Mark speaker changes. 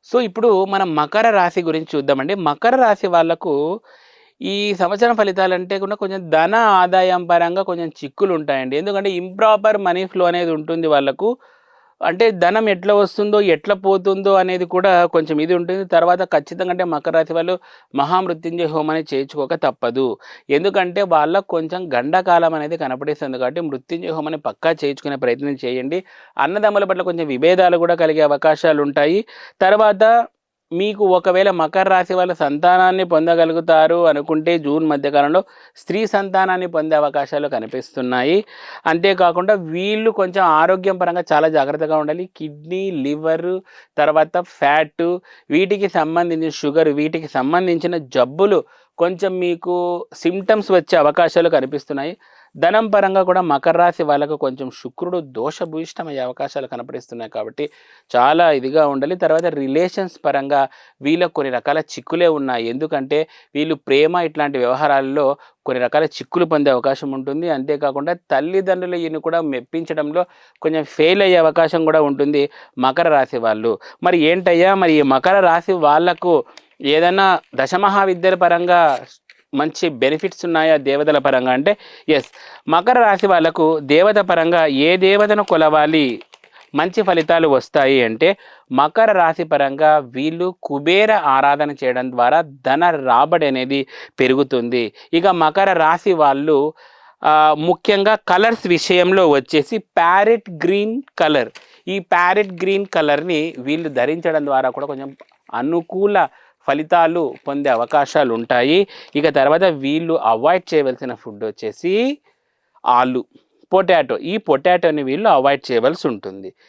Speaker 1: So, ఇప్పుడు మనం మకర రాశి గురించి చూద్దామండి. మకర రాశి వాళ్ళకు ఈ సంవత్సరం ఫలితాలంటే కూడా కొంచెం ధన ఆదాయం పరంగా కొంచెం చిక్కులుంటాయండి. ఎందుకంటే ఇంప్రాపర్ మనీ ఫ్లో అనేది ఉంటుంది వాళ్ళకు. అంటే ధనం ఎట్లా వస్తుందో, ఎట్లా పోతుందో అనేది కూడా కొంచెం ఇది ఉంటుంది. తర్వాత ఖచ్చితంగా అంటే మకర రాశి వాళ్ళు మహామృత్యుంజయ హోమం అనేది చేయించుకోక తప్పదు. ఎందుకంటే వాళ్ళకు కొంచెం గండకాలం అనేది కనపడిస్తుంది కాబట్టి మృత్యుంజయ హోమాన్ని పక్కా చేయించుకునే ప్రయత్నం చేయండి. అన్నదమ్ముల పట్ల కొంచెం విభేదాలు కూడా కలిగే అవకాశాలుంటాయి. తర్వాత మీకు ఒకవేళ మకర రాశి వాళ్ళ సంతానాన్ని పొందగలుగుతారు అనుకుంటే జూన్ మధ్యకాలంలో స్త్రీ సంతానాన్ని పొందే అవకాశాలు కనిపిస్తున్నాయి. అంతేకాకుండా వీళ్ళు కొంచెం ఆరోగ్యం పరంగా చాలా జాగ్రత్తగా ఉండాలి. కిడ్నీ, లివరు, తర్వాత ఫ్యాటు, వీటికి సంబంధించిన షుగర్, వీటికి సంబంధించిన జబ్బులు కొంచెం మీకు సిమ్టమ్స్ వచ్చే అవకాశాలు కనిపిస్తున్నాయి. ధనం పరంగా కూడా మకర రాశి వాళ్ళకు కొంచెం శుక్రుడు దోషభూయిష్టమయ్యే అవకాశాలు కనపడిస్తున్నాయి కాబట్టి చాలా ఇదిగా ఉండాలి. తర్వాత రిలేషన్స్ పరంగా వీళ్ళకు కొన్ని రకాల చిక్కులే ఉన్నాయి. ఎందుకంటే వీళ్ళు ప్రేమ ఇట్లాంటి వ్యవహారాల్లో కొన్ని రకాల చిక్కులు పొందే అవకాశం ఉంటుంది. అంతేకాకుండా తల్లిదండ్రులు ఈయన కూడా మెప్పించడంలో కొంచెం ఫెయిల్ అయ్యే అవకాశం కూడా ఉంటుంది మకర రాశి వాళ్ళు. మరి ఏంటయ్యా మరి ఈ మకర రాశి వాళ్ళకు ఏదైనా దశమహావిద్యల పరంగా మంచి బెనిఫిట్స్ ఉన్నాయా దేవతల పరంగా అంటే ఎస్, మకర రాశి వాళ్ళకు దేవత పరంగా ఏ దేవతను కొలవాలి మంచి ఫలితాలు వస్తాయి అంటే మకర రాశి పరంగా వీళ్ళు కుబేర ఆరాధన చేయడం ద్వారా ధన రాబడి అనేది పెరుగుతుంది. ఇక మకర రాశి వాళ్ళు ముఖ్యంగా కలర్స్ విషయంలో వచ్చేసి ప్యారెట్ గ్రీన్ కలర్, ఈ ప్యారెట్ గ్రీన్ కలర్ని వీళ్ళు ధరించడం ద్వారా కూడా కొంచెం అనుకూల ఫలితాలు పొందే అవకాశాలు ఉంటాయి. ఇక తర్వాత వీళ్ళు అవాయిడ్ చేయవలసిన ఫుడ్ వచ్చేసి ఆలు, పొటాటో. ఈ పొటాటోని వీళ్ళు అవాయిడ్ చేయవలసి ఉంటుంది.